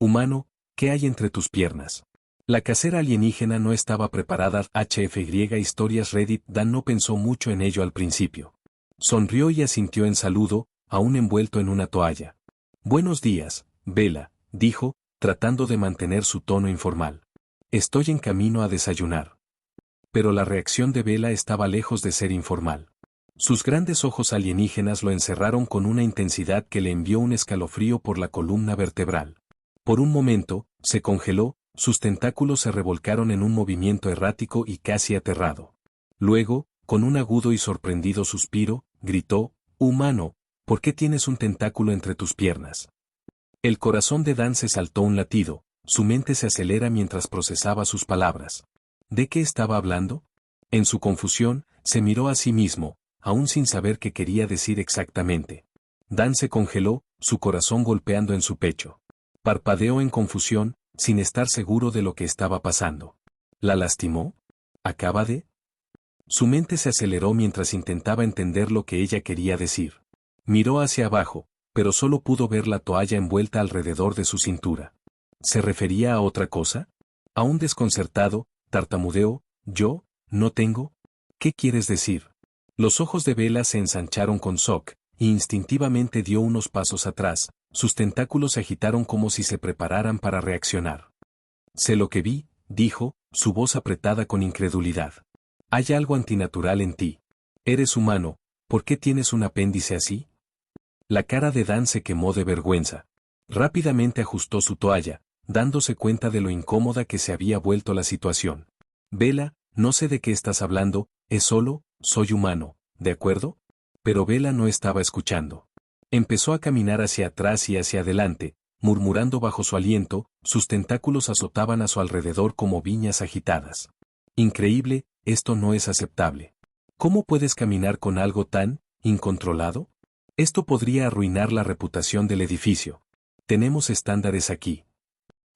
Humano, ¿qué hay entre tus piernas? La casera alienígena no estaba preparada. HFY Historias Reddit. Dan no pensó mucho en ello al principio. Sonrió y asintió en saludo, aún envuelto en una toalla. Buenos días, Bella, dijo, tratando de mantener su tono informal. Estoy en camino a desayunar. Pero la reacción de Bella estaba lejos de ser informal. Sus grandes ojos alienígenas lo encerraron con una intensidad que le envió un escalofrío por la columna vertebral. Por un momento, se congeló, sus tentáculos se revolcaron en un movimiento errático y casi aterrado. Luego, con un agudo y sorprendido suspiro, gritó, «Humano, ¿por qué tienes un tentáculo entre tus piernas?» El corazón de Dan se saltó un latido, su mente se acelera mientras procesaba sus palabras. ¿De qué estaba hablando? En su confusión, se miró a sí mismo, aún sin saber qué quería decir exactamente. Dan se congeló, su corazón golpeando en su pecho. Parpadeó en confusión, sin estar seguro de lo que estaba pasando. ¿La lastimó? ¿Acaba de? Su mente se aceleró mientras intentaba entender lo que ella quería decir. Miró hacia abajo, pero solo pudo ver la toalla envuelta alrededor de su cintura. ¿Se refería a otra cosa? Aún desconcertado, tartamudeó, «¿Yo? ¿No tengo? ¿Qué quieres decir?» Los ojos de Bella se ensancharon con shock, e instintivamente dio unos pasos atrás, sus tentáculos se agitaron como si se prepararan para reaccionar. «Sé lo que vi», dijo, su voz apretada con incredulidad. «Hay algo antinatural en ti. Eres humano, ¿por qué tienes un apéndice así?» La cara de Dan se quemó de vergüenza. Rápidamente ajustó su toalla, dándose cuenta de lo incómoda que se había vuelto la situación. «Bella, no sé de qué estás hablando, es solo, soy humano, ¿de acuerdo?» Pero Bella no estaba escuchando. Empezó a caminar hacia atrás y hacia adelante, murmurando bajo su aliento, sus tentáculos azotaban a su alrededor como viñas agitadas. «Increíble, esto no es aceptable. ¿Cómo puedes caminar con algo tan incontrolado? Esto podría arruinar la reputación del edificio. Tenemos estándares aquí».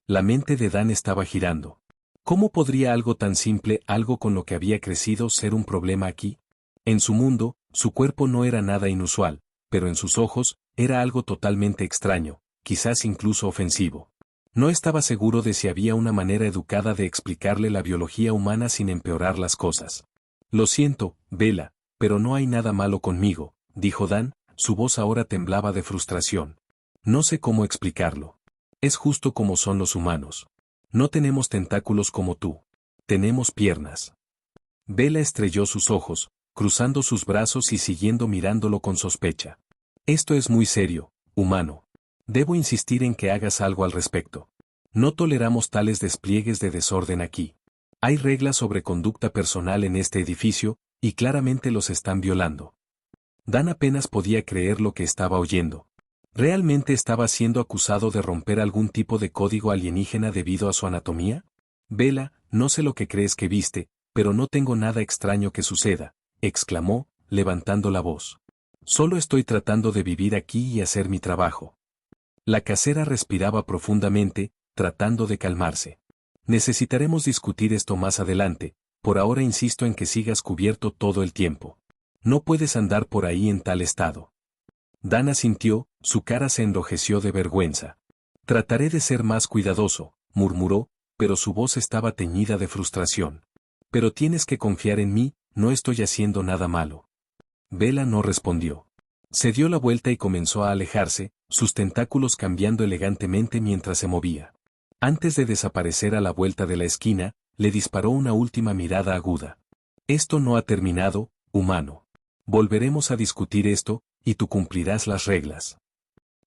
La mente de Dan estaba girando. ¿Cómo podría algo tan simple, algo con lo que había crecido, ser un problema aquí? En su mundo, su cuerpo no era nada inusual, pero en sus ojos, era algo totalmente extraño, quizás incluso ofensivo. No estaba seguro de si había una manera educada de explicarle la biología humana sin empeorar las cosas. «Lo siento, Bella, pero no hay nada malo conmigo», dijo Dan, su voz ahora temblaba de frustración. «No sé cómo explicarlo. Es justo como son los humanos. No tenemos tentáculos como tú. Tenemos piernas». Bella estrelló sus ojos, cruzando sus brazos y siguiendo mirándolo con sospecha. «Esto es muy serio, humano. Debo insistir en que hagas algo al respecto. No toleramos tales despliegues de desorden aquí. Hay reglas sobre conducta personal en este edificio, y claramente los están violando». Dan apenas podía creer lo que estaba oyendo. ¿Realmente estaba siendo acusado de romper algún tipo de código alienígena debido a su anatomía? «Bella, no sé lo que crees que viste, pero no tengo nada extraño que suceda», exclamó, levantando la voz. «Solo estoy tratando de vivir aquí y hacer mi trabajo». La casera respiraba profundamente, tratando de calmarse. «Necesitaremos discutir esto más adelante, por ahora insisto en que sigas cubierto todo el tiempo. No puedes andar por ahí en tal estado». Dan asintió, su cara se enrojeció de vergüenza. «Trataré de ser más cuidadoso», murmuró, pero su voz estaba teñida de frustración. «Pero tienes que confiar en mí, no estoy haciendo nada malo». Bella no respondió. Se dio la vuelta y comenzó a alejarse, sus tentáculos cambiando elegantemente mientras se movía. Antes de desaparecer a la vuelta de la esquina, le disparó una última mirada aguda. «Esto no ha terminado, humano. Volveremos a discutir esto, y tú cumplirás las reglas».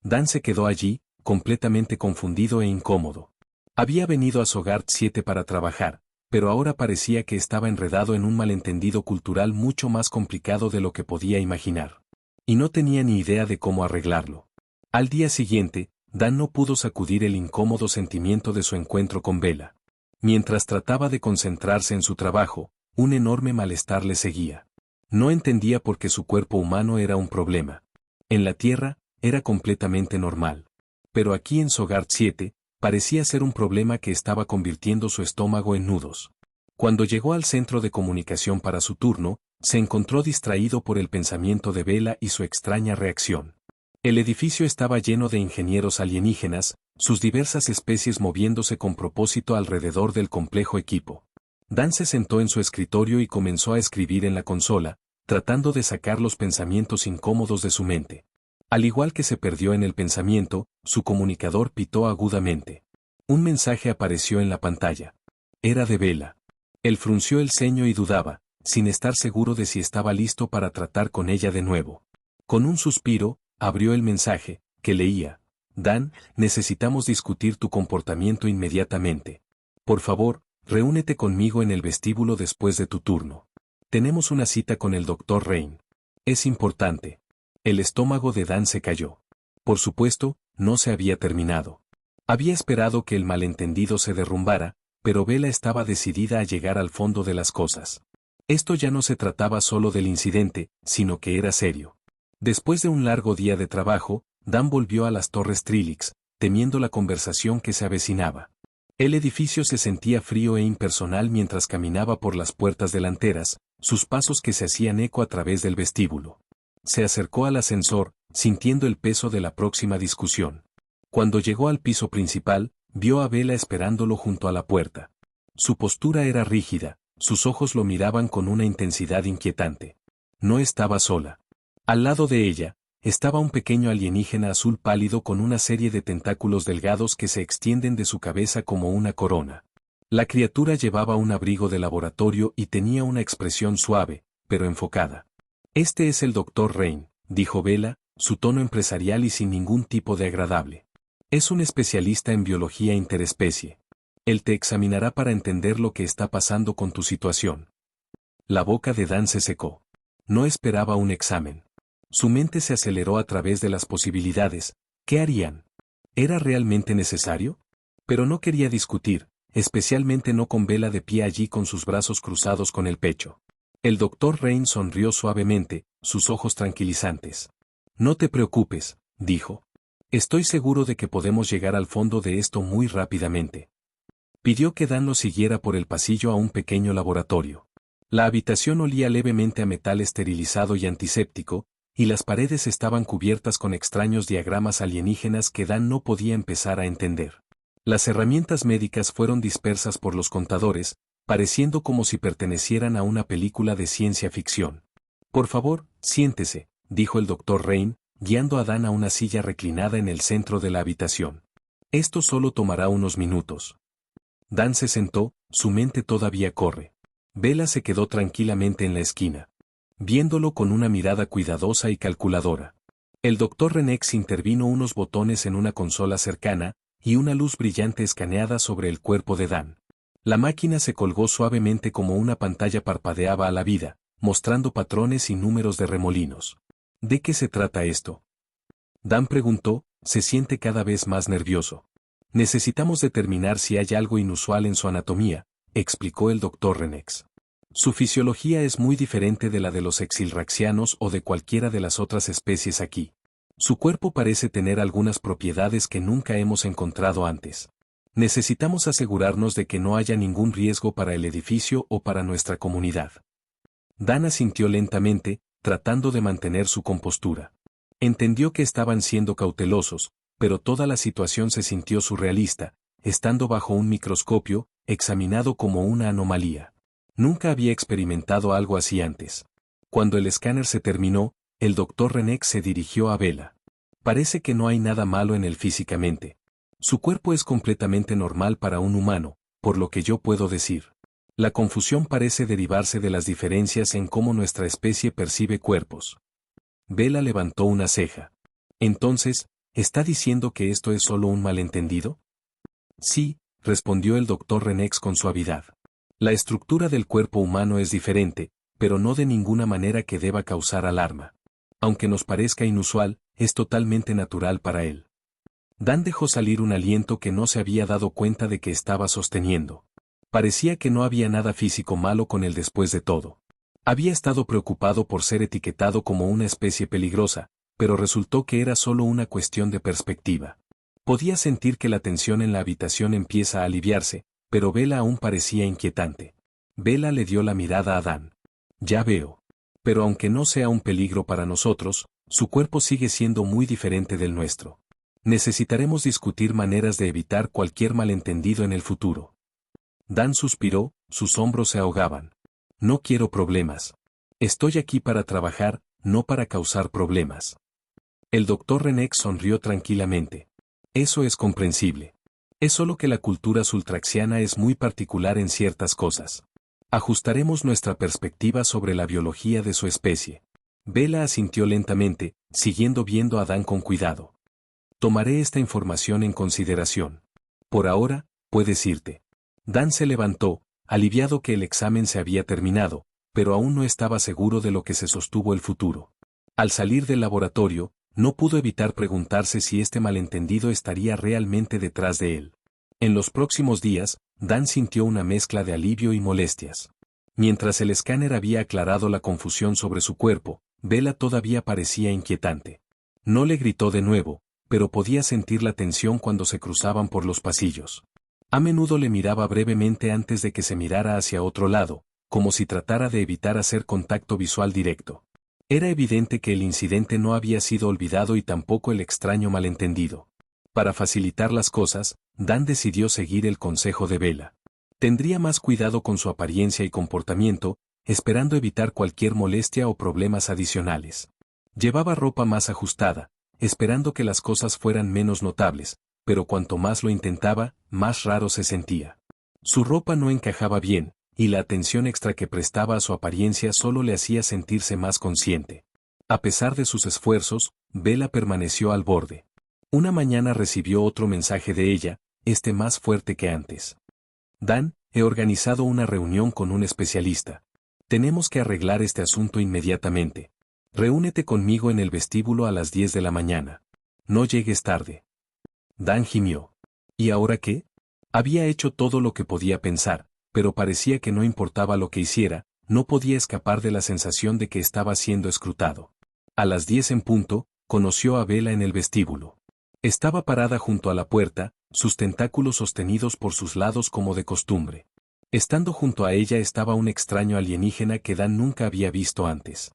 Dan se quedó allí, completamente confundido e incómodo. Había venido a Sogart 7 para trabajar, pero ahora parecía que estaba enredado en un malentendido cultural mucho más complicado de lo que podía imaginar. Y no tenía ni idea de cómo arreglarlo. Al día siguiente, Dan no pudo sacudir el incómodo sentimiento de su encuentro con Bella. Mientras trataba de concentrarse en su trabajo, un enorme malestar le seguía. No entendía por qué su cuerpo humano era un problema. En la Tierra, era completamente normal. Pero aquí en Sogart 7, parecía ser un problema que estaba convirtiendo su estómago en nudos. Cuando llegó al centro de comunicación para su turno, se encontró distraído por el pensamiento de Bella y su extraña reacción. El edificio estaba lleno de ingenieros alienígenas, sus diversas especies moviéndose con propósito alrededor del complejo equipo. Dan se sentó en su escritorio y comenzó a escribir en la consola, tratando de sacar los pensamientos incómodos de su mente. Al igual que se perdió en el pensamiento, su comunicador pitó agudamente. Un mensaje apareció en la pantalla. Era de Bella. Él frunció el ceño y dudaba, sin estar seguro de si estaba listo para tratar con ella de nuevo. Con un suspiro, abrió el mensaje, que leía: Dan, necesitamos discutir tu comportamiento inmediatamente. Por favor, reúnete conmigo en el vestíbulo después de tu turno. Tenemos una cita con el Dr. Rain. Es importante. El estómago de Dan se cayó. Por supuesto, no se había terminado. Había esperado que el malentendido se derrumbara, pero Bella estaba decidida a llegar al fondo de las cosas. Esto ya no se trataba solo del incidente, sino que era serio. Después de un largo día de trabajo, Dan volvió a las Torres Trilix, temiendo la conversación que se avecinaba. El edificio se sentía frío e impersonal mientras caminaba por las puertas delanteras, sus pasos que se hacían eco a través del vestíbulo. Se acercó al ascensor, sintiendo el peso de la próxima discusión. Cuando llegó al piso principal, vio a Bella esperándolo junto a la puerta. Su postura era rígida, sus ojos lo miraban con una intensidad inquietante. No estaba sola. Al lado de ella, estaba un pequeño alienígena azul pálido con una serie de tentáculos delgados que se extienden de su cabeza como una corona. La criatura llevaba un abrigo de laboratorio y tenía una expresión suave, pero enfocada. Este es el Dr. Rain, dijo Bella, su tono empresarial y sin ningún tipo de agradable. Es un especialista en biología interespecie. Él te examinará para entender lo que está pasando con tu situación. La boca de Dan se secó. No esperaba un examen. Su mente se aceleró a través de las posibilidades. ¿Qué harían? ¿Era realmente necesario? Pero no quería discutir, especialmente no con Bella de pie allí con sus brazos cruzados con el pecho. El Dr. Rain sonrió suavemente, sus ojos tranquilizantes. No te preocupes, dijo. Estoy seguro de que podemos llegar al fondo de esto muy rápidamente. Pidió que Dan lo siguiera por el pasillo a un pequeño laboratorio. La habitación olía levemente a metal esterilizado y antiséptico, y las paredes estaban cubiertas con extraños diagramas alienígenas que Dan no podía empezar a entender. Las herramientas médicas fueron dispersas por los contadores, pareciendo como si pertenecieran a una película de ciencia ficción. Por favor, siéntese, dijo el Dr. Rain, guiando a Dan a una silla reclinada en el centro de la habitación. Esto solo tomará unos minutos. Dan se sentó, su mente todavía corre. Bella se quedó tranquilamente en la esquina, viéndolo con una mirada cuidadosa y calculadora. El Dr. Renex intervino unos botones en una consola cercana, y una luz brillante escaneada sobre el cuerpo de Dan. La máquina se colgó suavemente como una pantalla parpadeaba a la vida, mostrando patrones y números de remolinos. ¿De qué se trata esto? Dan preguntó, se siente cada vez más nervioso. Necesitamos determinar si hay algo inusual en su anatomía, explicó el Dr. Renex. Su fisiología es muy diferente de la de los exilraxianos o de cualquiera de las otras especies aquí. Su cuerpo parece tener algunas propiedades que nunca hemos encontrado antes. Necesitamos asegurarnos de que no haya ningún riesgo para el edificio o para nuestra comunidad. Dan asintió lentamente, tratando de mantener su compostura. Entendió que estaban siendo cautelosos, pero toda la situación se sintió surrealista, estando bajo un microscopio, examinado como una anomalía. Nunca había experimentado algo así antes. Cuando el escáner se terminó, el Dr. Renex se dirigió a Bella. Parece que no hay nada malo en él físicamente. Su cuerpo es completamente normal para un humano, por lo que yo puedo decir. La confusión parece derivarse de las diferencias en cómo nuestra especie percibe cuerpos. Bella levantó una ceja. Entonces, ¿está diciendo que esto es solo un malentendido? Sí, respondió el Dr. Renex con suavidad. La estructura del cuerpo humano es diferente, pero no de ninguna manera que deba causar alarma. Aunque nos parezca inusual, es totalmente natural para él. Dan dejó salir un aliento que no se había dado cuenta de que estaba sosteniendo. Parecía que no había nada físico malo con él después de todo. Había estado preocupado por ser etiquetado como una especie peligrosa, pero resultó que era solo una cuestión de perspectiva. Podía sentir que la tensión en la habitación empieza a aliviarse, pero Bella aún parecía inquietante. Bella le dio la mirada a Dan. Ya veo. Pero aunque no sea un peligro para nosotros, su cuerpo sigue siendo muy diferente del nuestro. Necesitaremos discutir maneras de evitar cualquier malentendido en el futuro. Dan suspiró, sus hombros se ahogaban. No quiero problemas. Estoy aquí para trabajar, no para causar problemas. El doctor Renek sonrió tranquilamente. Eso es comprensible. Es solo que la cultura sultraxiana es muy particular en ciertas cosas. Ajustaremos nuestra perspectiva sobre la biología de su especie. Bella asintió lentamente, siguiendo viendo a Dan con cuidado. Tomaré esta información en consideración. Por ahora, puedes irte. Dan se levantó, aliviado que el examen se había terminado, pero aún no estaba seguro de lo que se sostuvo el futuro. Al salir del laboratorio, no pudo evitar preguntarse si este malentendido estaría realmente detrás de él. En los próximos días, Dan sintió una mezcla de alivio y molestias. Mientras el escáner había aclarado la confusión sobre su cuerpo, Bella todavía parecía inquietante. No le gritó de nuevo, pero podía sentir la tensión cuando se cruzaban por los pasillos. A menudo le miraba brevemente antes de que se mirara hacia otro lado, como si tratara de evitar hacer contacto visual directo. Era evidente que el incidente no había sido olvidado y tampoco el extraño malentendido. Para facilitar las cosas, Dan decidió seguir el consejo de Bella. Tendría más cuidado con su apariencia y comportamiento, esperando evitar cualquier molestia o problemas adicionales. Llevaba ropa más ajustada, esperando que las cosas fueran menos notables, pero cuanto más lo intentaba, más raro se sentía. Su ropa no encajaba bien, y la atención extra que prestaba a su apariencia solo le hacía sentirse más consciente. A pesar de sus esfuerzos, Bella permaneció al borde. Una mañana recibió otro mensaje de ella, más fuerte que antes. Dan, he organizado una reunión con un especialista. Tenemos que arreglar este asunto inmediatamente. Reúnete conmigo en el vestíbulo a las 10 de la mañana. No llegues tarde. Dan gimió. ¿Y ahora qué? Había hecho todo lo que podía pensar, pero parecía que no importaba lo que hiciera, no podía escapar de la sensación de que estaba siendo escrutado. A las 10 en punto, conoció a Bella en el vestíbulo. Estaba parada junto a la puerta, sus tentáculos sostenidos por sus lados como de costumbre. Estando junto a ella estaba un extraño alienígena que Dan nunca había visto antes.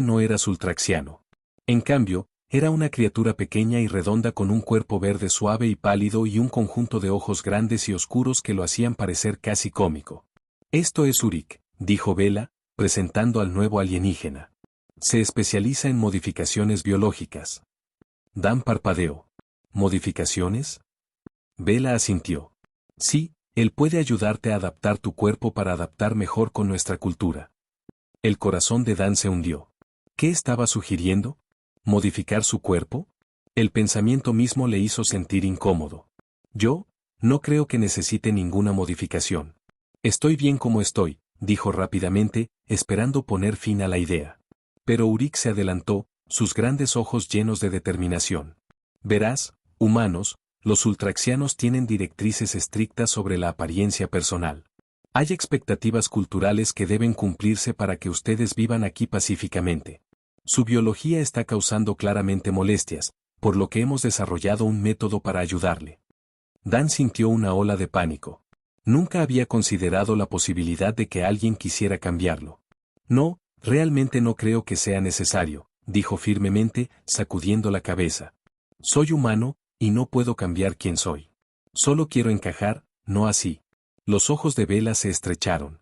No era sultraxiano. En cambio, era una criatura pequeña y redonda con un cuerpo verde suave y pálido y un conjunto de ojos grandes y oscuros que lo hacían parecer casi cómico. Esto es Urik, dijo Bella, presentando al nuevo alienígena. Se especializa en modificaciones biológicas. Dan parpadeó. ¿Modificaciones? Bella asintió. Sí, él puede ayudarte a adaptar tu cuerpo para adaptar mejor con nuestra cultura. El corazón de Dan se hundió. ¿Qué estaba sugiriendo? ¿Modificar su cuerpo? El pensamiento mismo le hizo sentir incómodo. Yo, no creo que necesite ninguna modificación. Estoy bien como estoy, dijo rápidamente, esperando poner fin a la idea. Pero Urik se adelantó, sus grandes ojos llenos de determinación. Verás, humanos, los ultraxianos tienen directrices estrictas sobre la apariencia personal. Hay expectativas culturales que deben cumplirse para que ustedes vivan aquí pacíficamente. Su biología está causando claramente molestias, por lo que hemos desarrollado un método para ayudarle. Dan sintió una ola de pánico. Nunca había considerado la posibilidad de que alguien quisiera cambiarlo. No, realmente no creo que sea necesario, dijo firmemente, sacudiendo la cabeza. Soy humano, y no puedo cambiar quién soy. Solo quiero encajar, no así. Los ojos de Bella se estrecharon.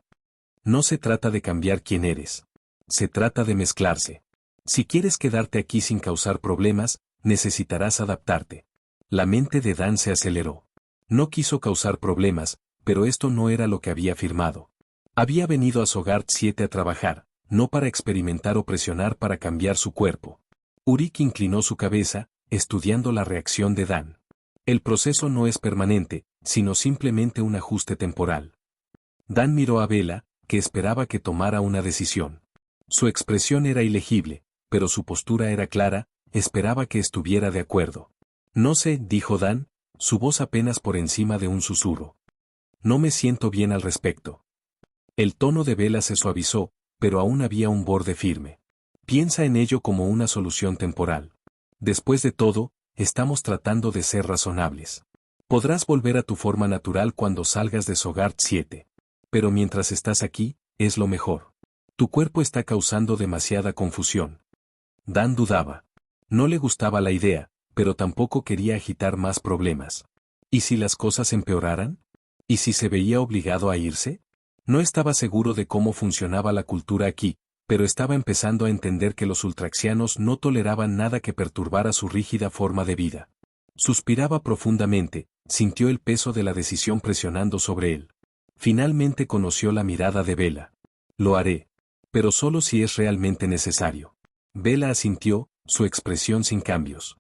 No se trata de cambiar quién eres. Se trata de mezclarse. Si quieres quedarte aquí sin causar problemas, necesitarás adaptarte. La mente de Dan se aceleró. No quiso causar problemas, pero esto no era lo que había firmado. Había venido a Sogart 7 a trabajar, no para experimentar o presionar para cambiar su cuerpo. Urik inclinó su cabeza, estudiando la reacción de Dan. El proceso no es permanente, sino simplemente un ajuste temporal. Dan miró a Bella, que esperaba que tomara una decisión. Su expresión era ilegible, pero su postura era clara, esperaba que estuviera de acuerdo. No sé, dijo Dan, su voz apenas por encima de un susurro. No me siento bien al respecto. El tono de Bella se suavizó, pero aún había un borde firme. Piensa en ello como una solución temporal. Después de todo, estamos tratando de ser razonables. Podrás volver a tu forma natural cuando salgas de Sogart 7. Pero mientras estás aquí, es lo mejor. Tu cuerpo está causando demasiada confusión. Dan dudaba. No le gustaba la idea, pero tampoco quería agitar más problemas. ¿Y si las cosas empeoraran? ¿Y si se veía obligado a irse? No estaba seguro de cómo funcionaba la cultura aquí, pero estaba empezando a entender que los ultraxianos no toleraban nada que perturbara su rígida forma de vida. Suspiraba profundamente, sintió el peso de la decisión presionando sobre él. Finalmente conoció la mirada de Bella. Lo haré. Pero solo si es realmente necesario. Bella asintió, su expresión sin cambios.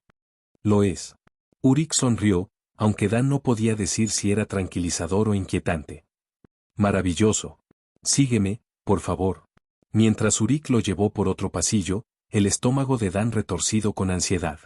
Lo es. Úric sonrió, aunque Dan no podía decir si era tranquilizador o inquietante. Maravilloso. Sígueme, por favor. Mientras Úric lo llevó por otro pasillo, el estómago de Dan retorcido con ansiedad.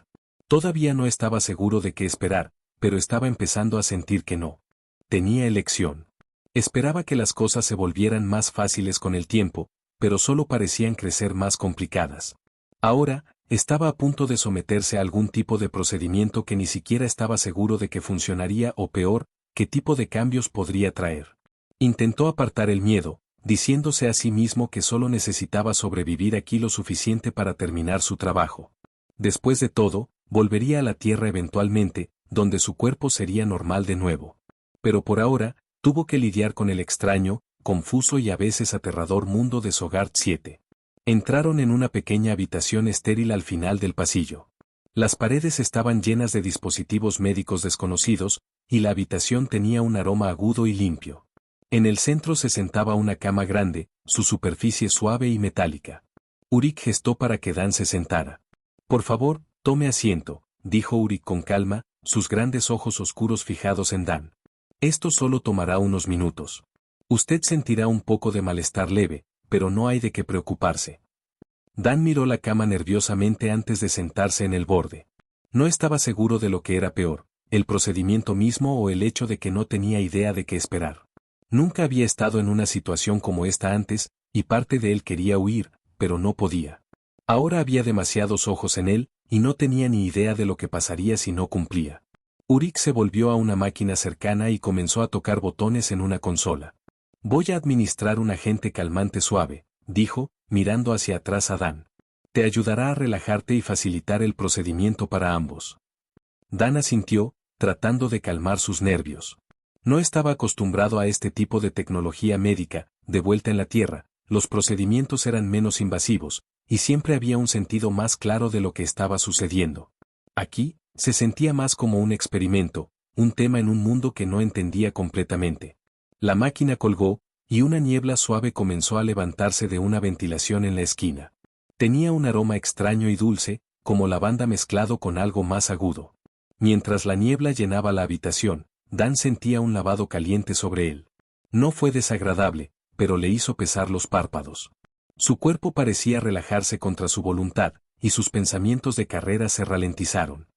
Todavía no estaba seguro de qué esperar, pero estaba empezando a sentir que no. Tenía elección. Esperaba que las cosas se volvieran más fáciles con el tiempo, pero solo parecían crecer más complicadas. Ahora, estaba a punto de someterse a algún tipo de procedimiento que ni siquiera estaba seguro de que funcionaría o peor, qué tipo de cambios podría traer. Intentó apartar el miedo, diciéndose a sí mismo que solo necesitaba sobrevivir aquí lo suficiente para terminar su trabajo. Después de todo, volvería a la Tierra eventualmente, donde su cuerpo sería normal de nuevo. Pero por ahora, tuvo que lidiar con el extraño, confuso y a veces aterrador mundo de Sogard 7. Entraron en una pequeña habitación estéril al final del pasillo. Las paredes estaban llenas de dispositivos médicos desconocidos, y la habitación tenía un aroma agudo y limpio. En el centro se sentaba una cama grande, su superficie suave y metálica. Úric gestó para que Dan se sentara. Por favor, tome asiento, dijo Úric con calma, sus grandes ojos oscuros fijados en Dan. Esto solo tomará unos minutos. Usted sentirá un poco de malestar leve, pero no hay de qué preocuparse. Dan miró la cama nerviosamente antes de sentarse en el borde. No estaba seguro de lo que era peor, el procedimiento mismo o el hecho de que no tenía idea de qué esperar. Nunca había estado en una situación como esta antes, y parte de él quería huir, pero no podía. Ahora había demasiados ojos en él, y no tenía ni idea de lo que pasaría si no cumplía. Úric se volvió a una máquina cercana y comenzó a tocar botones en una consola. Voy a administrar un agente calmante suave, dijo, mirando hacia atrás a Dan. Te ayudará a relajarte y facilitar el procedimiento para ambos. Dan asintió, tratando de calmar sus nervios. No estaba acostumbrado a este tipo de tecnología médica, de vuelta en la Tierra, los procedimientos eran menos invasivos, y siempre había un sentido más claro de lo que estaba sucediendo. Aquí, se sentía más como un experimento, un tema en un mundo que no entendía completamente. La máquina colgó, y una niebla suave comenzó a levantarse de una ventilación en la esquina. Tenía un aroma extraño y dulce, como lavanda mezclado con algo más agudo. Mientras la niebla llenaba la habitación, Dan sentía un lavado caliente sobre él. No fue desagradable, pero le hizo pesar los párpados. Su cuerpo parecía relajarse contra su voluntad, y sus pensamientos de carrera se ralentizaron.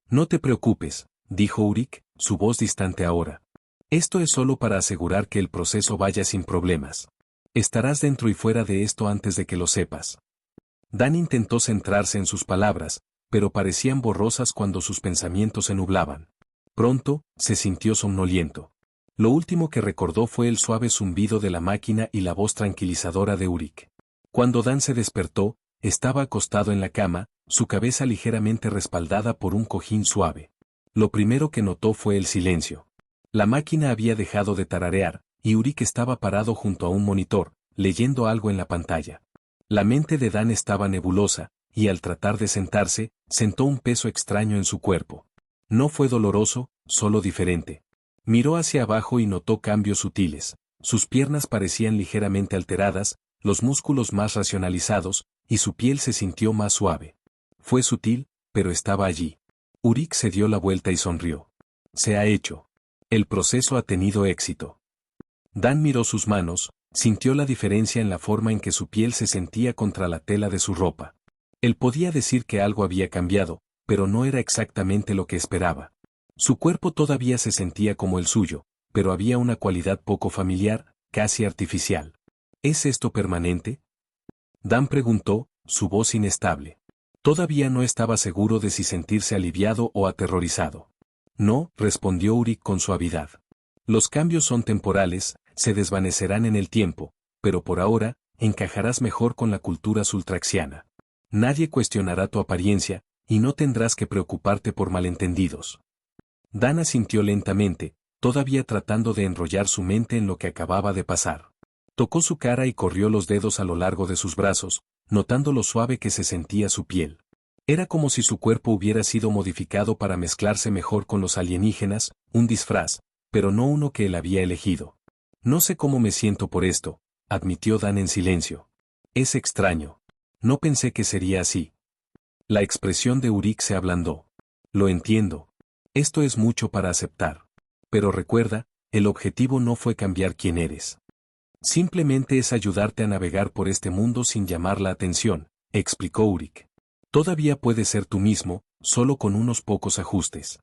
No te preocupes, dijo Úric, su voz distante ahora. Esto es solo para asegurar que el proceso vaya sin problemas. Estarás dentro y fuera de esto antes de que lo sepas. Dan intentó centrarse en sus palabras, pero parecían borrosas cuando sus pensamientos se nublaban. Pronto, se sintió somnoliento. Lo último que recordó fue el suave zumbido de la máquina y la voz tranquilizadora de Úric. Cuando Dan se despertó, estaba acostado en la cama, su cabeza ligeramente respaldada por un cojín suave. Lo primero que notó fue el silencio. La máquina había dejado de tararear, y Úric estaba parado junto a un monitor, leyendo algo en la pantalla. La mente de Dan estaba nebulosa, y al tratar de sentarse, sentó un peso extraño en su cuerpo. No fue doloroso, solo diferente. Miró hacia abajo y notó cambios sutiles. Sus piernas parecían ligeramente alteradas, los músculos más racionalizados, y su piel se sintió más suave. Fue sutil, pero estaba allí. Úric se dio la vuelta y sonrió. Se ha hecho. El proceso ha tenido éxito. Dan miró sus manos, sintió la diferencia en la forma en que su piel se sentía contra la tela de su ropa. Él podía decir que algo había cambiado, pero no era exactamente lo que esperaba. Su cuerpo todavía se sentía como el suyo, pero había una cualidad poco familiar, casi artificial. ¿Es esto permanente? Dan preguntó, su voz inestable. Todavía no estaba seguro de si sentirse aliviado o aterrorizado. No, respondió Úric con suavidad. Los cambios son temporales, se desvanecerán en el tiempo, pero por ahora, encajarás mejor con la cultura sultraxiana. Nadie cuestionará tu apariencia, y no tendrás que preocuparte por malentendidos. Dan asintió lentamente, todavía tratando de enrollar su mente en lo que acababa de pasar. Tocó su cara y corrió los dedos a lo largo de sus brazos, notando lo suave que se sentía su piel. Era como si su cuerpo hubiera sido modificado para mezclarse mejor con los alienígenas, un disfraz, pero no uno que él había elegido. No sé cómo me siento por esto, admitió Dan en silencio. Es extraño. No pensé que sería así. La expresión de Urik se ablandó. Lo entiendo. Esto es mucho para aceptar. Pero recuerda, el objetivo no fue cambiar quién eres. Simplemente es ayudarte a navegar por este mundo sin llamar la atención, explicó Urik. Todavía puedes ser tú mismo, solo con unos pocos ajustes.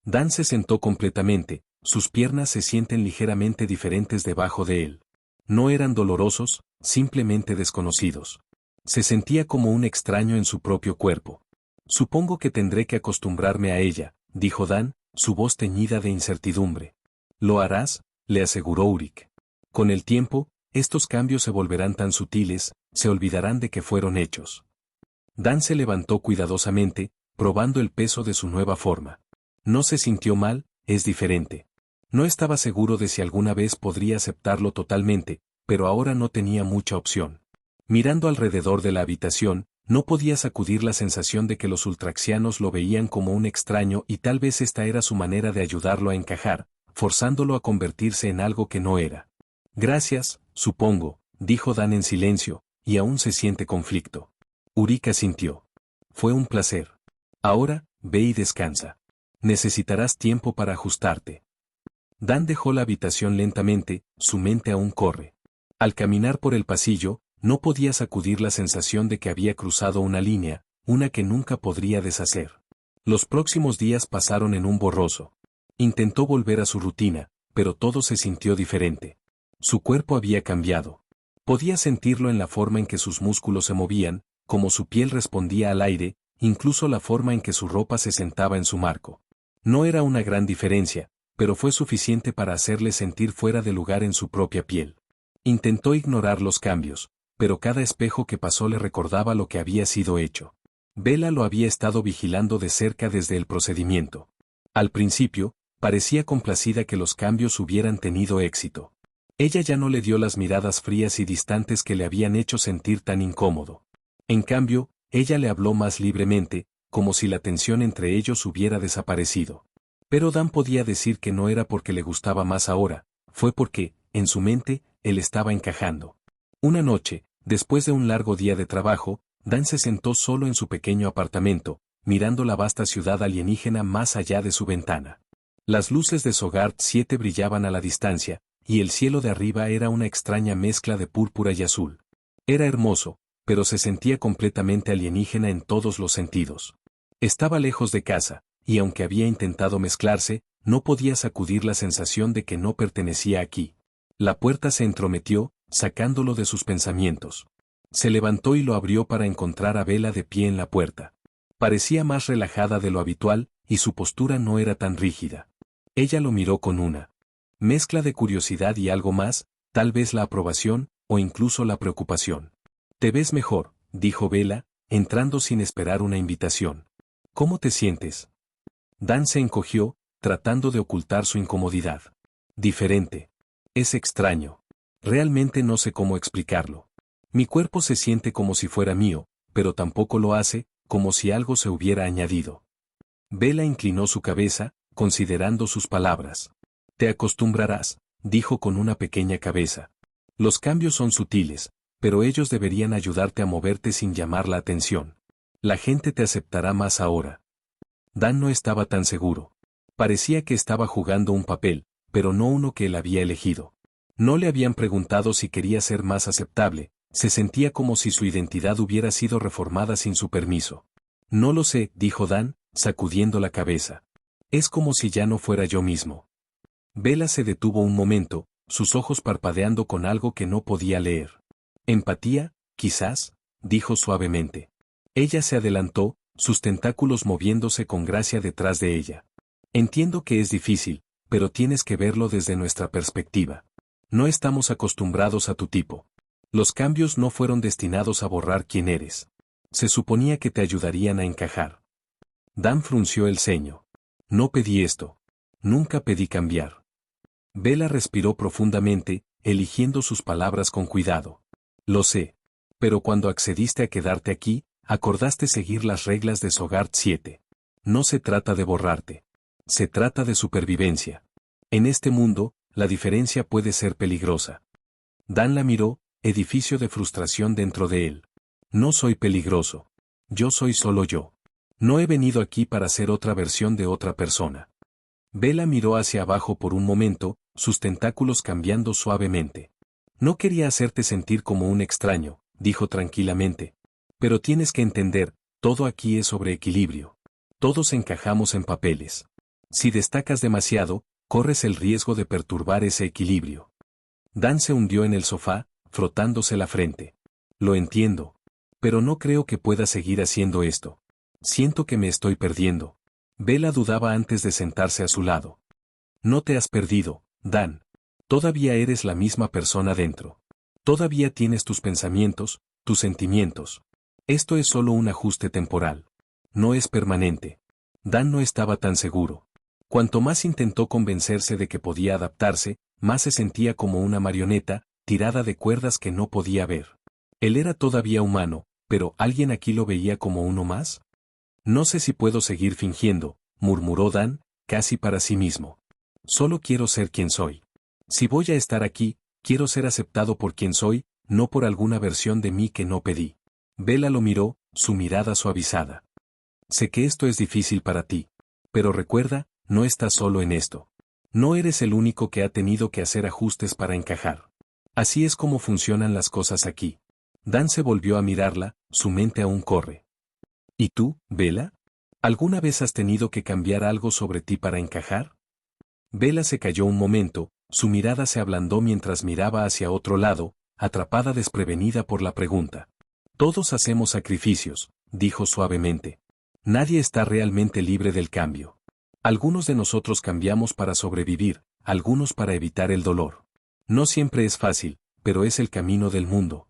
Dan se sentó completamente, sus piernas se sienten ligeramente diferentes debajo de él. No eran dolorosos, simplemente desconocidos. Se sentía como un extraño en su propio cuerpo. Supongo que tendré que acostumbrarme a ella, dijo Dan, su voz teñida de incertidumbre. Lo harás, le aseguró Urik. Con el tiempo, estos cambios se volverán tan sutiles, se olvidarán de que fueron hechos. Dan se levantó cuidadosamente, probando el peso de su nueva forma. No se sintió mal, es diferente. No estaba seguro de si alguna vez podría aceptarlo totalmente, pero ahora no tenía mucha opción. Mirando alrededor de la habitación, no podía sacudir la sensación de que los ultraxianos lo veían como un extraño y tal vez esta era su manera de ayudarlo a encajar, forzándolo a convertirse en algo que no era. Gracias, supongo, dijo Dan en silencio, y aún se siente conflicto. Urik asintió. Fue un placer. Ahora, ve y descansa. Necesitarás tiempo para ajustarte. Dan dejó la habitación lentamente, su mente aún corre. Al caminar por el pasillo, no podía sacudir la sensación de que había cruzado una línea, una que nunca podría deshacer. Los próximos días pasaron en un borroso. Intentó volver a su rutina, pero todo se sintió diferente. Su cuerpo había cambiado. Podía sentirlo en la forma en que sus músculos se movían, como su piel respondía al aire, incluso la forma en que su ropa se sentaba en su marco. No era una gran diferencia, pero fue suficiente para hacerle sentir fuera de lugar en su propia piel. Intentó ignorar los cambios, pero cada espejo que pasó le recordaba lo que había sido hecho. Bella lo había estado vigilando de cerca desde el procedimiento. Al principio, parecía complacida que los cambios hubieran tenido éxito. Ella ya no le dio las miradas frías y distantes que le habían hecho sentir tan incómodo. En cambio, ella le habló más libremente, como si la tensión entre ellos hubiera desaparecido. Pero Dan podía decir que no era porque le gustaba más ahora, fue porque, en su mente, él estaba encajando. Una noche, después de un largo día de trabajo, Dan se sentó solo en su pequeño apartamento, mirando la vasta ciudad alienígena más allá de su ventana. Las luces de Sogart 7 brillaban a la distancia, y el cielo de arriba era una extraña mezcla de púrpura y azul. Era hermoso, pero se sentía completamente alienígena en todos los sentidos. Estaba lejos de casa, y aunque había intentado mezclarse, no podía sacudir la sensación de que no pertenecía aquí. La puerta se entrometió, sacándolo de sus pensamientos. Se levantó y lo abrió para encontrar a Bella de pie en la puerta. Parecía más relajada de lo habitual, y su postura no era tan rígida. Ella lo miró con una mezcla de curiosidad y algo más, tal vez la aprobación, o incluso la preocupación. «Te ves mejor», dijo Bella, entrando sin esperar una invitación. «¿Cómo te sientes?» Dan se encogió, tratando de ocultar su incomodidad. «Diferente. Es extraño. Realmente no sé cómo explicarlo. Mi cuerpo se siente como si fuera mío, pero tampoco lo hace, como si algo se hubiera añadido». Bella inclinó su cabeza, considerando sus palabras. «Te acostumbrarás», dijo con una pequeña cabeza. «Los cambios son sutiles, pero ellos deberían ayudarte a moverte sin llamar la atención. La gente te aceptará más ahora». Dan no estaba tan seguro. Parecía que estaba jugando un papel, pero no uno que él había elegido. No le habían preguntado si quería ser más aceptable, se sentía como si su identidad hubiera sido reformada sin su permiso. «No lo sé», dijo Dan, sacudiendo la cabeza. «Es como si ya no fuera yo mismo». Bella se detuvo un momento, sus ojos parpadeando con algo que no podía leer. «Empatía, quizás», dijo suavemente. Ella se adelantó, sus tentáculos moviéndose con gracia detrás de ella. «Entiendo que es difícil, pero tienes que verlo desde nuestra perspectiva. No estamos acostumbrados a tu tipo. Los cambios no fueron destinados a borrar quién eres. Se suponía que te ayudarían a encajar. Dan frunció el ceño. No pedí esto. Nunca pedí cambiar. Bella respiró profundamente, eligiendo sus palabras con cuidado. Lo sé. Pero cuando accediste a quedarte aquí, acordaste seguir las reglas de Sogard 7. No se trata de borrarte. Se trata de supervivencia. En este mundo, la diferencia puede ser peligrosa. Dan la miró, edificio de frustración dentro de él. No soy peligroso. Yo soy solo yo. No he venido aquí para ser otra versión de otra persona. Bella miró hacia abajo por un momento, sus tentáculos cambiando suavemente. No quería hacerte sentir como un extraño, dijo tranquilamente. Pero tienes que entender, todo aquí es sobre equilibrio. Todos encajamos en papeles. Si destacas demasiado, corres el riesgo de perturbar ese equilibrio. Dan se hundió en el sofá, frotándose la frente. Lo entiendo. Pero no creo que pueda seguir haciendo esto. Siento que me estoy perdiendo. Bella dudaba antes de sentarse a su lado. No te has perdido, Dan. Todavía eres la misma persona dentro. Todavía tienes tus pensamientos, tus sentimientos. Esto es solo un ajuste temporal. No es permanente. Dan no estaba tan seguro. Cuanto más intentó convencerse de que podía adaptarse, más se sentía como una marioneta, tirada de cuerdas que no podía ver. Él era todavía humano, pero ¿alguien aquí lo veía como uno más? No sé si puedo seguir fingiendo, murmuró Dan, casi para sí mismo. Solo quiero ser quien soy. Si voy a estar aquí, quiero ser aceptado por quien soy, no por alguna versión de mí que no pedí. Bella lo miró, su mirada suavizada. Sé que esto es difícil para ti. Pero recuerda, no estás solo en esto. No eres el único que ha tenido que hacer ajustes para encajar. Así es como funcionan las cosas aquí. Dan se volvió a mirarla, su mente aún corre. ¿Y tú, Bella? ¿Alguna vez has tenido que cambiar algo sobre ti para encajar? Bella se calló un momento, su mirada se ablandó mientras miraba hacia otro lado, atrapada desprevenida por la pregunta. Todos hacemos sacrificios, dijo suavemente. Nadie está realmente libre del cambio. Algunos de nosotros cambiamos para sobrevivir, algunos para evitar el dolor. No siempre es fácil, pero es el camino del mundo.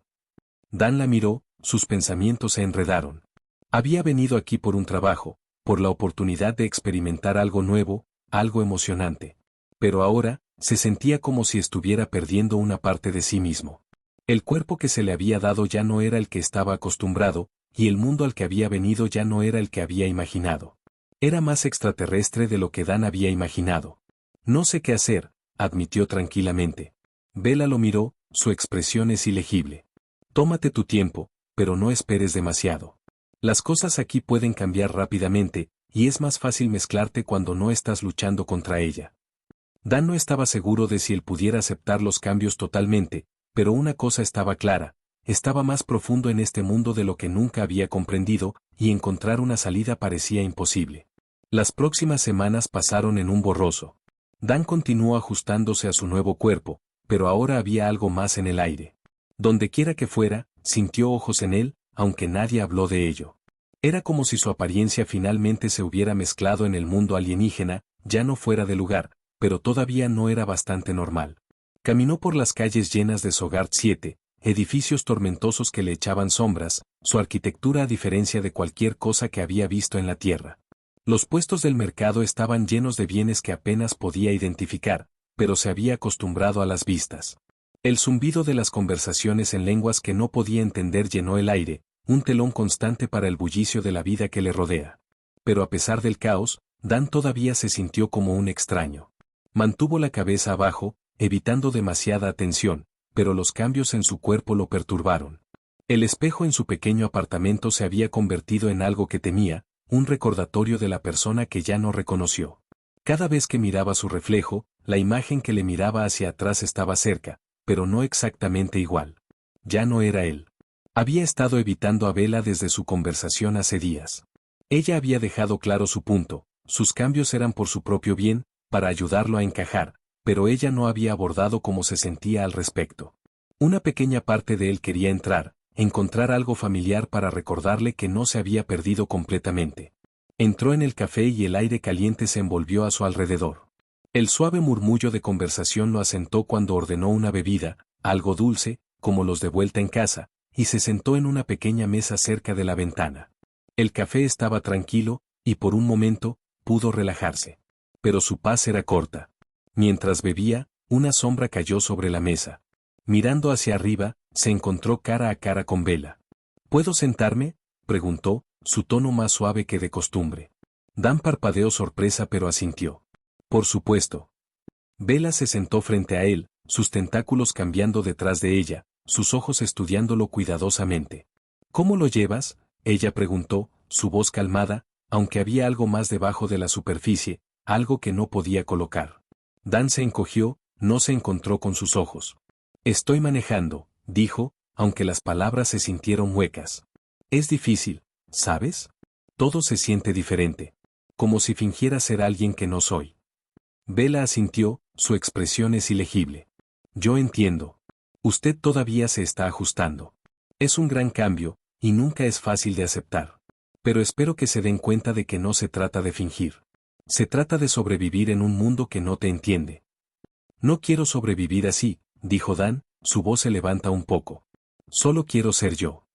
Dan la miró, sus pensamientos se enredaron. Había venido aquí por un trabajo, por la oportunidad de experimentar algo nuevo, algo emocionante. Pero ahora, se sentía como si estuviera perdiendo una parte de sí mismo. El cuerpo que se le había dado ya no era el que estaba acostumbrado, y el mundo al que había venido ya no era el que había imaginado. Era más extraterrestre de lo que Dan había imaginado. No sé qué hacer, admitió tranquilamente. Bella lo miró, su expresión es ilegible. Tómate tu tiempo, pero no esperes demasiado. Las cosas aquí pueden cambiar rápidamente, y es más fácil mezclarte cuando no estás luchando contra ella. Dan no estaba seguro de si él pudiera aceptar los cambios totalmente, pero una cosa estaba clara, estaba más profundo en este mundo de lo que nunca había comprendido, y encontrar una salida parecía imposible. Las próximas semanas pasaron en un borroso. Dan continuó ajustándose a su nuevo cuerpo, pero ahora había algo más en el aire. Dondequiera que fuera, sintió ojos en él, aunque nadie habló de ello. Era como si su apariencia finalmente se hubiera mezclado en el mundo alienígena, ya no fuera de lugar, pero todavía no era bastante normal. Caminó por las calles llenas de Sogard 7, edificios tormentosos que le echaban sombras, su arquitectura a diferencia de cualquier cosa que había visto en la Tierra. Los puestos del mercado estaban llenos de bienes que apenas podía identificar, pero se había acostumbrado a las vistas. El zumbido de las conversaciones en lenguas que no podía entender llenó el aire, un telón constante para el bullicio de la vida que le rodea. Pero a pesar del caos, Dan todavía se sintió como un extraño. Mantuvo la cabeza abajo, evitando demasiada atención, pero los cambios en su cuerpo lo perturbaron. El espejo en su pequeño apartamento se había convertido en algo que temía, un recordatorio de la persona que ya no reconoció. Cada vez que miraba su reflejo, la imagen que le miraba hacia atrás estaba cerca, pero no exactamente igual. Ya no era él. Había estado evitando a Bella desde su conversación hace días. Ella había dejado claro su punto, sus cambios eran por su propio bien, para ayudarlo a encajar, pero ella no había abordado cómo se sentía al respecto. Una pequeña parte de él quería entrar, encontrar algo familiar para recordarle que no se había perdido completamente. Entró en el café y el aire caliente se envolvió a su alrededor. El suave murmullo de conversación lo asentó cuando ordenó una bebida, algo dulce, como los de vuelta en casa, y se sentó en una pequeña mesa cerca de la ventana. El café estaba tranquilo, y por un momento, pudo relajarse. Pero su paz era corta. Mientras bebía, una sombra cayó sobre la mesa. Mirando hacia arriba, se encontró cara a cara con Bella. ¿Puedo sentarme?, preguntó, su tono más suave que de costumbre. Dan parpadeó sorpresa pero asintió. Por supuesto. Bella se sentó frente a él, sus tentáculos cambiando detrás de ella, sus ojos estudiándolo cuidadosamente. ¿Cómo lo llevas?, ella preguntó, su voz calmada, aunque había algo más debajo de la superficie, algo que no podía colocar. Dan se encogió, no se encontró con sus ojos. Estoy manejando, dijo, aunque las palabras se sintieron huecas. Es difícil, ¿sabes? Todo se siente diferente. Como si fingiera ser alguien que no soy. Bella asintió, su expresión es ilegible. Yo entiendo. Usted todavía se está ajustando. Es un gran cambio, y nunca es fácil de aceptar. Pero espero que se den cuenta de que no se trata de fingir. Se trata de sobrevivir en un mundo que no te entiende. No quiero sobrevivir así, dijo Dan, su voz se levanta un poco. Solo quiero ser yo.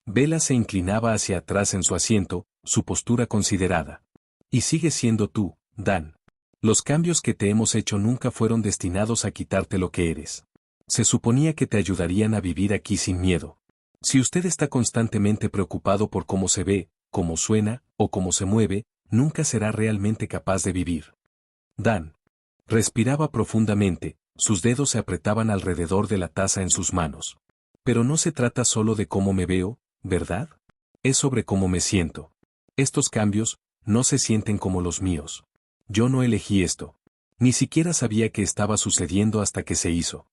Bella se inclinaba hacia atrás en su asiento, su postura considerada. Y sigues siendo tú, Dan. Los cambios que te hemos hecho nunca fueron destinados a quitarte lo que eres. Se suponía que te ayudarían a vivir aquí sin miedo. Si usted está constantemente preocupado por cómo se ve, cómo suena, o cómo se mueve, nunca será realmente capaz de vivir. Dan respiraba profundamente, sus dedos se apretaban alrededor de la taza en sus manos. Pero no se trata solo de cómo me veo, ¿verdad? Es sobre cómo me siento. Estos cambios no se sienten como los míos. Yo no elegí esto. Ni siquiera sabía que estaba sucediendo hasta que se hizo.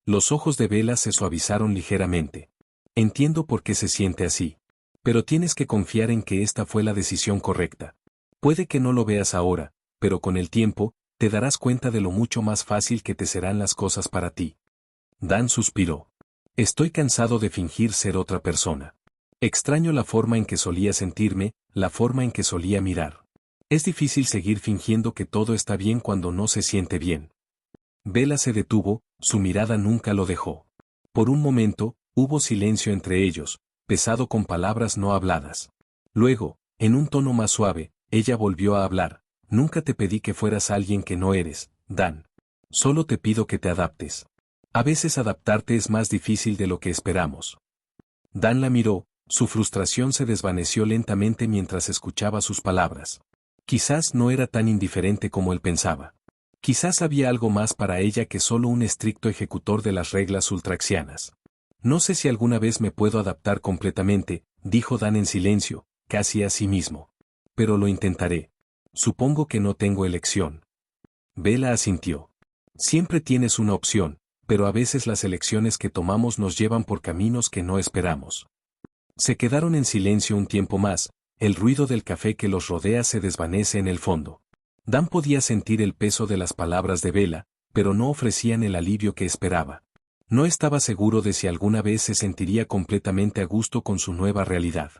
Los ojos de Bella se suavizaron ligeramente. Entiendo por qué se siente así. Pero tienes que confiar en que esta fue la decisión correcta. Puede que no lo veas ahora, pero con el tiempo, te darás cuenta de lo mucho más fácil que te serán las cosas para ti. Dan suspiró. Estoy cansado de fingir ser otra persona. Extraño la forma en que solía sentirme, la forma en que solía mirar. Es difícil seguir fingiendo que todo está bien cuando no se siente bien. Bella se detuvo, su mirada nunca lo dejó. Por un momento, hubo silencio entre ellos, pesado con palabras no habladas. Luego, en un tono más suave, ella volvió a hablar. Nunca te pedí que fueras alguien que no eres, Dan. Solo te pido que te adaptes. A veces adaptarte es más difícil de lo que esperamos. Dan la miró, su frustración se desvaneció lentamente mientras escuchaba sus palabras. Quizás no era tan indiferente como él pensaba. Quizás había algo más para ella que solo un estricto ejecutor de las reglas ultraxianas. No sé si alguna vez me puedo adaptar completamente, dijo Dan en silencio, casi a sí mismo. Pero lo intentaré. Supongo que no tengo elección. Bella asintió. Siempre tienes una opción, pero a veces las elecciones que tomamos nos llevan por caminos que no esperamos. Se quedaron en silencio un tiempo más, el ruido del café que los rodea se desvanece en el fondo. Dan podía sentir el peso de las palabras de Bella, pero no ofrecían el alivio que esperaba. No estaba seguro de si alguna vez se sentiría completamente a gusto con su nueva realidad.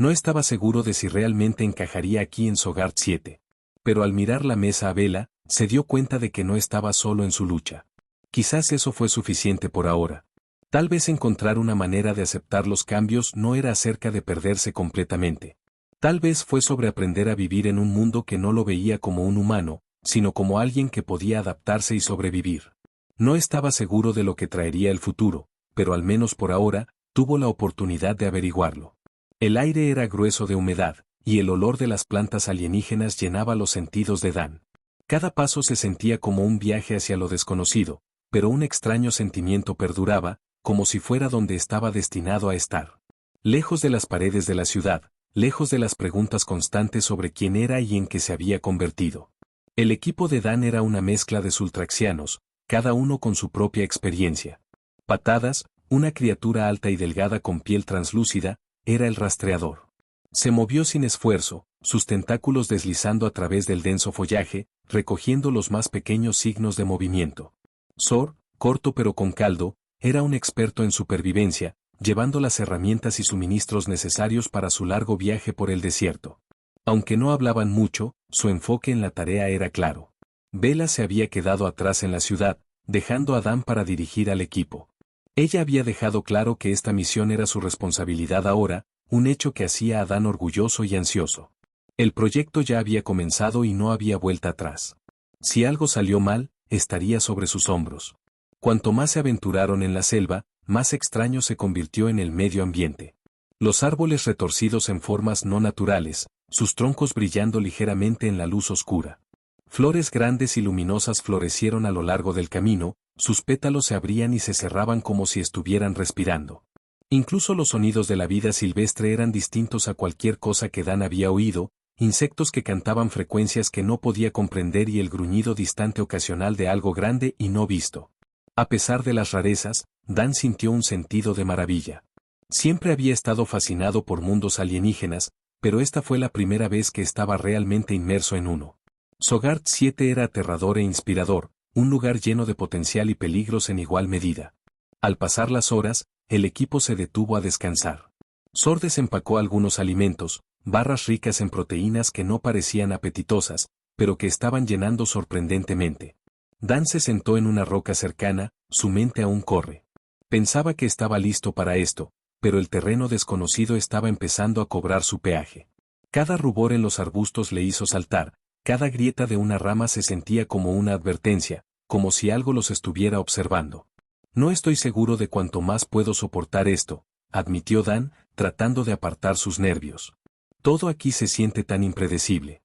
No estaba seguro de si realmente encajaría aquí en Sogard 7. Pero al mirar la mesa a Bella, se dio cuenta de que no estaba solo en su lucha. Quizás eso fue suficiente por ahora. Tal vez encontrar una manera de aceptar los cambios no era acerca de perderse completamente. Tal vez fue sobre aprender a vivir en un mundo que no lo veía como un humano, sino como alguien que podía adaptarse y sobrevivir. No estaba seguro de lo que traería el futuro, pero al menos por ahora, tuvo la oportunidad de averiguarlo. El aire era grueso de humedad, y el olor de las plantas alienígenas llenaba los sentidos de Dan. Cada paso se sentía como un viaje hacia lo desconocido, pero un extraño sentimiento perduraba, como si fuera donde estaba destinado a estar. Lejos de las paredes de la ciudad, lejos de las preguntas constantes sobre quién era y en qué se había convertido. El equipo de Dan era una mezcla de sultraxianos, cada uno con su propia experiencia. Patadas, una criatura alta y delgada con piel translúcida, era el rastreador. Se movió sin esfuerzo, sus tentáculos deslizando a través del denso follaje, recogiendo los más pequeños signos de movimiento. Sor, corto pero con caldo, era un experto en supervivencia, llevando las herramientas y suministros necesarios para su largo viaje por el desierto. Aunque no hablaban mucho, su enfoque en la tarea era claro. Bella se había quedado atrás en la ciudad, dejando a Dan para dirigir al equipo. Ella había dejado claro que esta misión era su responsabilidad ahora, un hecho que hacía a Dan orgulloso y ansioso. El proyecto ya había comenzado y no había vuelta atrás. Si algo salió mal, estaría sobre sus hombros. Cuanto más se aventuraron en la selva, más extraño se convirtió en el medio ambiente. Los árboles retorcidos en formas no naturales, sus troncos brillando ligeramente en la luz oscura. Flores grandes y luminosas florecieron a lo largo del camino, sus pétalos se abrían y se cerraban como si estuvieran respirando. Incluso los sonidos de la vida silvestre eran distintos a cualquier cosa que Dan había oído, insectos que cantaban frecuencias que no podía comprender y el gruñido distante ocasional de algo grande y no visto. A pesar de las rarezas, Dan sintió un sentido de maravilla. Siempre había estado fascinado por mundos alienígenas, pero esta fue la primera vez que estaba realmente inmerso en uno. Sogard 7 era aterrador e inspirador, un lugar lleno de potencial y peligros en igual medida. Al pasar las horas, el equipo se detuvo a descansar. Sor desempacó algunos alimentos, barras ricas en proteínas que no parecían apetitosas, pero que estaban llenando sorprendentemente. Dan se sentó en una roca cercana, su mente aún corre. Pensaba que estaba listo para esto, pero el terreno desconocido estaba empezando a cobrar su peaje. Cada rubor en los arbustos le hizo saltar, cada grieta de una rama se sentía como una advertencia, como si algo los estuviera observando. No estoy seguro de cuánto más puedo soportar esto, admitió Dan, tratando de apartar sus nervios. Todo aquí se siente tan impredecible.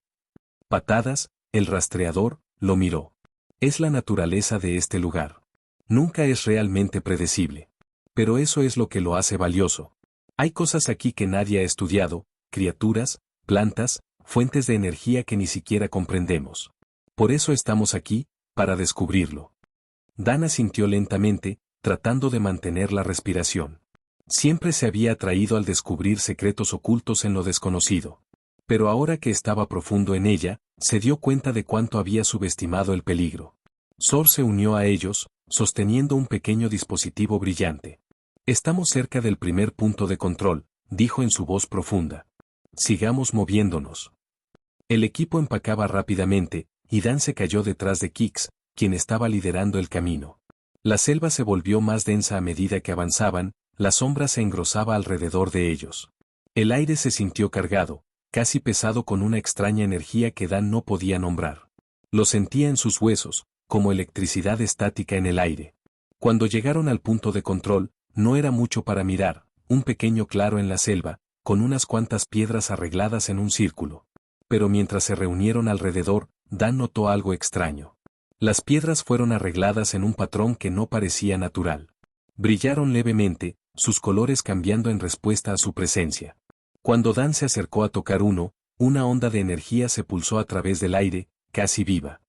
Patadas, el rastreador, lo miró. Es la naturaleza de este lugar. Nunca es realmente predecible. Pero eso es lo que lo hace valioso. Hay cosas aquí que nadie ha estudiado, criaturas, plantas, fuentes de energía que ni siquiera comprendemos. Por eso estamos aquí, para descubrirlo. Dan asintió lentamente, tratando de mantener la respiración. Siempre se había atraído al descubrir secretos ocultos en lo desconocido. Pero ahora que estaba profundo en ella, se dio cuenta de cuánto había subestimado el peligro. Sor se unió a ellos, sosteniendo un pequeño dispositivo brillante. Estamos cerca del primer punto de control, dijo en su voz profunda. Sigamos moviéndonos. El equipo empacaba rápidamente, y Dan se cayó detrás de Kix, quien estaba liderando el camino. La selva se volvió más densa a medida que avanzaban, la sombra se engrosaba alrededor de ellos. El aire se sintió cargado, casi pesado con una extraña energía que Dan no podía nombrar. Lo sentía en sus huesos, como electricidad estática en el aire. Cuando llegaron al punto de control, no era mucho para mirar, un pequeño claro en la selva, con unas cuantas piedras arregladas en un círculo. Pero mientras se reunieron alrededor, Dan notó algo extraño. Las piedras fueron arregladas en un patrón que no parecía natural. Brillaron levemente, sus colores cambiando en respuesta a su presencia. Cuando Dan se acercó a tocar uno, una onda de energía se pulsó a través del aire, casi viva.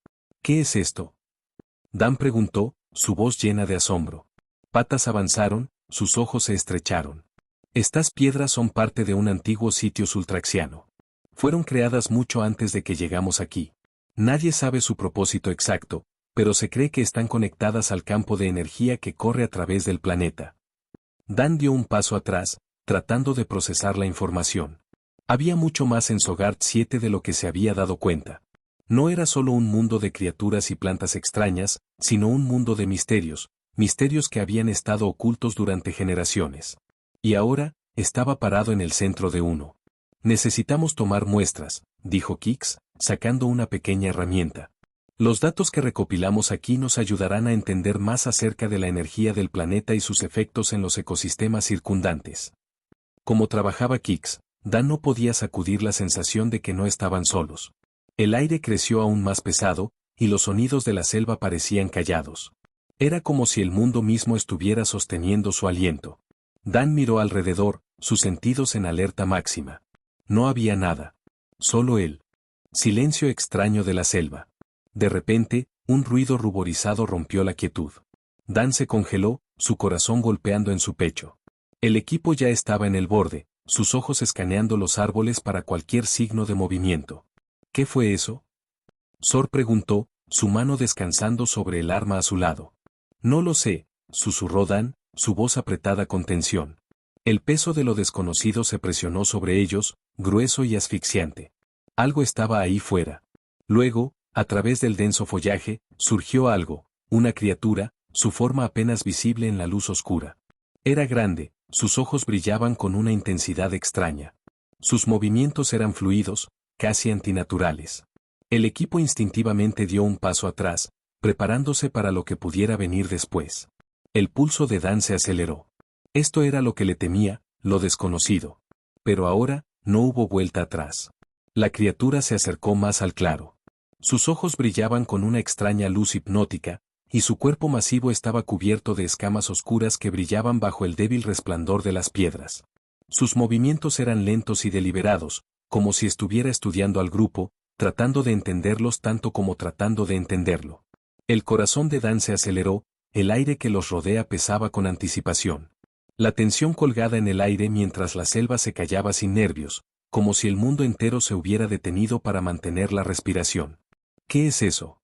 ¿Qué es esto? Dan preguntó, su voz llena de asombro. Patas avanzaron, sus ojos se estrecharon. Estas piedras son parte de un antiguo sitio sultraxiano. Fueron creadas mucho antes de que llegamos aquí. Nadie sabe su propósito exacto, pero se cree que están conectadas al campo de energía que corre a través del planeta. Dan dio un paso atrás, tratando de procesar la información. Había mucho más en Sogard 7 de lo que se había dado cuenta. No era solo un mundo de criaturas y plantas extrañas, sino un mundo de misterios, misterios que habían estado ocultos durante generaciones. Y ahora, estaba parado en el centro de uno. Necesitamos tomar muestras, dijo Kix, sacando una pequeña herramienta. Los datos que recopilamos aquí nos ayudarán a entender más acerca de la energía del planeta y sus efectos en los ecosistemas circundantes. Como trabajaba Kix, Dan no podía sacudir la sensación de que no estaban solos. El aire creció aún más pesado, y los sonidos de la selva parecían callados. Era como si el mundo mismo estuviera sosteniendo su aliento. Dan miró alrededor, sus sentidos en alerta máxima. No había nada. Solo él. Silencio extraño de la selva. De repente, un ruido ruborizado rompió la quietud. Dan se congeló, su corazón golpeando en su pecho. El equipo ya estaba en el borde, sus ojos escaneando los árboles para cualquier signo de movimiento. ¿Qué fue eso? Sor preguntó, su mano descansando sobre el arma a su lado. No lo sé, susurró Dan, su voz apretada con tensión. El peso de lo desconocido se presionó sobre ellos, grueso y asfixiante. Algo estaba ahí fuera. Luego, a través del denso follaje, surgió algo, una criatura, su forma apenas visible en la luz oscura. Era grande, sus ojos brillaban con una intensidad extraña. Sus movimientos eran fluidos, casi antinaturales. El equipo instintivamente dio un paso atrás, preparándose para lo que pudiera venir después. El pulso de Dan se aceleró. Esto era lo que le temía, lo desconocido. Pero ahora, no hubo vuelta atrás. La criatura se acercó más al claro. Sus ojos brillaban con una extraña luz hipnótica, y su cuerpo masivo estaba cubierto de escamas oscuras que brillaban bajo el débil resplandor de las piedras. Sus movimientos eran lentos y deliberados, como si estuviera estudiando al grupo, tratando de entenderlos tanto como tratando de entenderlo. El corazón de Dan se aceleró, el aire que los rodea pesaba con anticipación. La tensión colgada en el aire mientras la selva se callaba sin nervios, como si el mundo entero se hubiera detenido para mantener la respiración. ¿Qué es eso?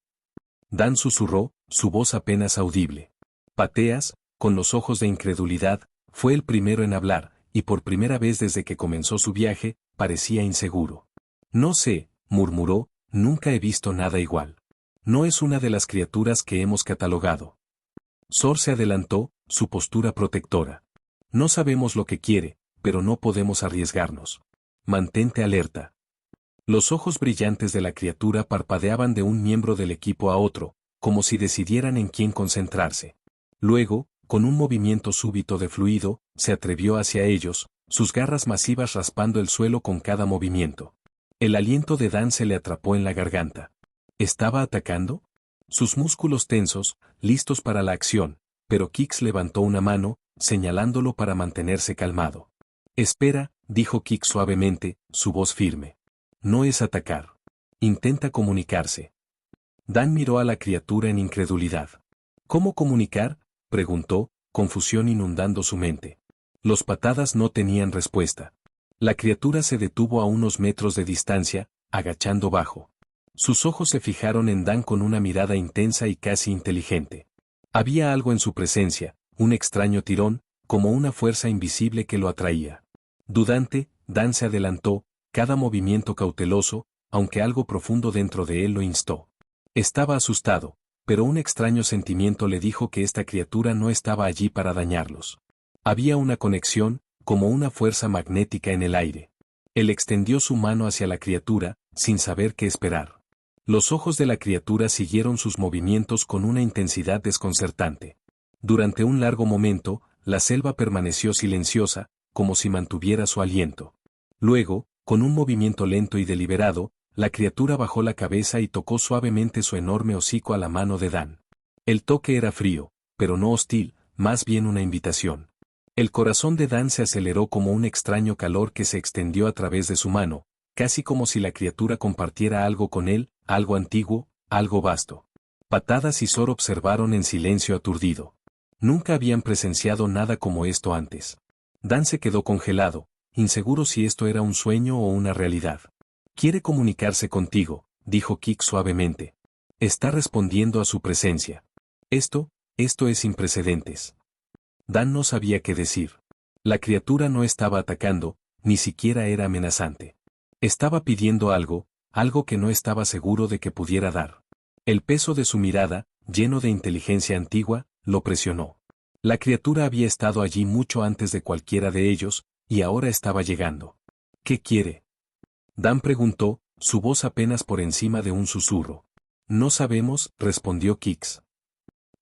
Dan susurró, su voz apenas audible. Pateas, con los ojos de incredulidad, fue el primero en hablar, y por primera vez desde que comenzó su viaje, parecía inseguro. No sé, murmuró, nunca he visto nada igual. No es una de las criaturas que hemos catalogado. Sor se adelantó, su postura protectora. No sabemos lo que quiere, pero no podemos arriesgarnos. Mantente alerta. Los ojos brillantes de la criatura parpadeaban de un miembro del equipo a otro, como si decidieran en quién concentrarse. Luego, con un movimiento súbito de fluido, se atrevió hacia ellos, sus garras masivas raspando el suelo con cada movimiento. El aliento de Dan se le atrapó en la garganta. ¿Estaba atacando? Sus músculos tensos, listos para la acción, pero Kix levantó una mano, señalándolo para mantenerse calmado. Espera, dijo Kix suavemente, su voz firme. No es atacar. Intenta comunicarse. Dan miró a la criatura en incredulidad. ¿Cómo comunicar?, preguntó, confusión inundando su mente. Los patadas no tenían respuesta. La criatura se detuvo a unos metros de distancia, agachando bajo. Sus ojos se fijaron en Dan con una mirada intensa y casi inteligente. Había algo en su presencia, un extraño tirón, como una fuerza invisible que lo atraía. Dudante, Dan se adelantó, cada movimiento cauteloso, aunque algo profundo dentro de él lo instó. Estaba asustado, pero un extraño sentimiento le dijo que esta criatura no estaba allí para dañarlos. Había una conexión, como una fuerza magnética en el aire. Él extendió su mano hacia la criatura, sin saber qué esperar. Los ojos de la criatura siguieron sus movimientos con una intensidad desconcertante. Durante un largo momento, la selva permaneció silenciosa, como si mantuviera su aliento. Luego, con un movimiento lento y deliberado, la criatura bajó la cabeza y tocó suavemente su enorme hocico a la mano de Dan. El toque era frío, pero no hostil, más bien una invitación. El corazón de Dan se aceleró como un extraño calor que se extendió a través de su mano, casi como si la criatura compartiera algo con él, algo antiguo, algo vasto. Patadas y Sor observaron en silencio aturdido. Nunca habían presenciado nada como esto antes. Dan se quedó congelado, inseguro si esto era un sueño o una realidad. Quiere comunicarse contigo, dijo Kix suavemente. Está respondiendo a su presencia. Esto es sin precedentes. Dan no sabía qué decir. La criatura no estaba atacando, ni siquiera era amenazante. Estaba pidiendo algo, algo que no estaba seguro de que pudiera dar. El peso de su mirada, lleno de inteligencia antigua, lo presionó. La criatura había estado allí mucho antes de cualquiera de ellos, y ahora estaba llegando. ¿Qué quiere?, Dan preguntó, su voz apenas por encima de un susurro. No sabemos, respondió Kix.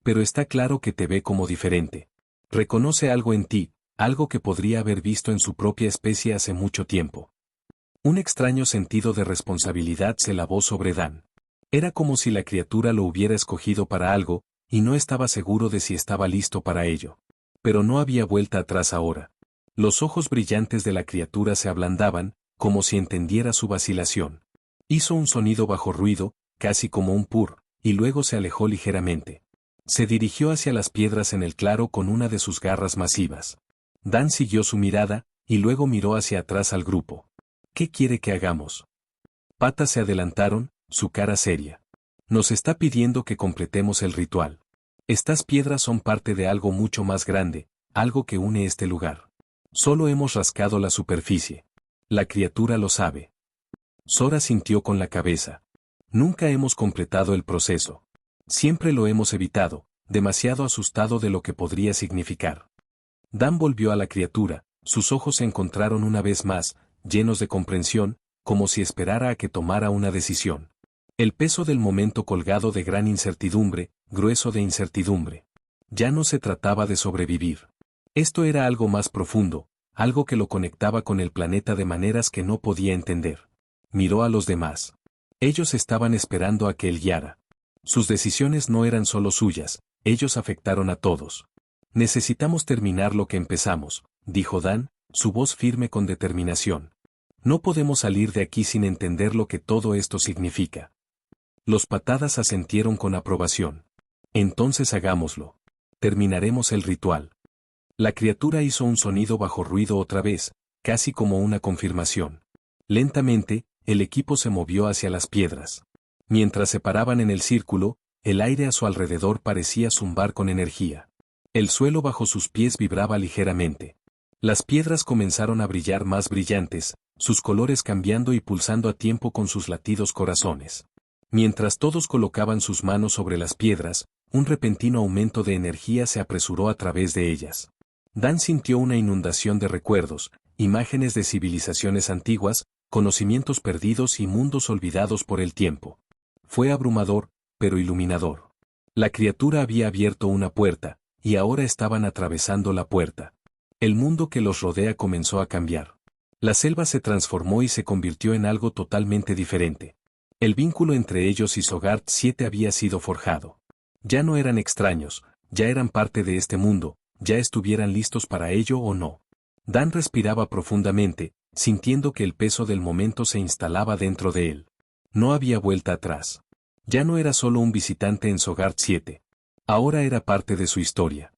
Pero está claro que te ve como diferente. Reconoce algo en ti, algo que podría haber visto en su propia especie hace mucho tiempo. Un extraño sentido de responsabilidad se lavó sobre Dan. Era como si la criatura lo hubiera escogido para algo, y no estaba seguro de si estaba listo para ello. Pero no había vuelta atrás ahora. Los ojos brillantes de la criatura se ablandaban, como si entendiera su vacilación. Hizo un sonido bajo ruido, casi como un purr, y luego se alejó ligeramente. Se dirigió hacia las piedras en el claro con una de sus garras masivas. Dan siguió su mirada, y luego miró hacia atrás al grupo. ¿Qué quiere que hagamos? Patas se adelantaron, su cara seria. Nos está pidiendo que completemos el ritual. Estas piedras son parte de algo mucho más grande, algo que une este lugar. Solo hemos rascado la superficie. La criatura lo sabe. Sora sintió con la cabeza. Nunca hemos completado el proceso. Siempre lo hemos evitado, demasiado asustado de lo que podría significar. Dan volvió a la criatura, sus ojos se encontraron una vez más, llenos de comprensión, como si esperara a que tomara una decisión. El peso del momento colgado de gran incertidumbre, grueso de incertidumbre. Ya no se trataba de sobrevivir. Esto era algo más profundo, algo que lo conectaba con el planeta de maneras que no podía entender. Miró a los demás. Ellos estaban esperando a que él guiara. Sus decisiones no eran solo suyas, ellos afectaron a todos. Necesitamos terminar lo que empezamos, dijo Dan, su voz firme con determinación. No podemos salir de aquí sin entender lo que todo esto significa. Los patadas asentieron con aprobación. Entonces hagámoslo. Terminaremos el ritual. La criatura hizo un sonido bajo ruido otra vez, casi como una confirmación. Lentamente, el equipo se movió hacia las piedras. Mientras se paraban en el círculo, el aire a su alrededor parecía zumbar con energía. El suelo bajo sus pies vibraba ligeramente. Las piedras comenzaron a brillar más brillantes, sus colores cambiando y pulsando a tiempo con sus latidos corazones. Mientras todos colocaban sus manos sobre las piedras, un repentino aumento de energía se apresuró a través de ellas. Dan sintió una inundación de recuerdos, imágenes de civilizaciones antiguas, conocimientos perdidos y mundos olvidados por el tiempo. Fue abrumador, pero iluminador. La criatura había abierto una puerta, y ahora estaban atravesando la puerta. El mundo que los rodea comenzó a cambiar. La selva se transformó y se convirtió en algo totalmente diferente. El vínculo entre ellos y Sogart 7 había sido forjado. Ya no eran extraños, ya eran parte de este mundo, ya estuvieran listos para ello o no. Dan respiraba profundamente, sintiendo que el peso del momento se instalaba dentro de él. No había vuelta atrás. Ya no era solo un visitante en Sogart 7. Ahora era parte de su historia.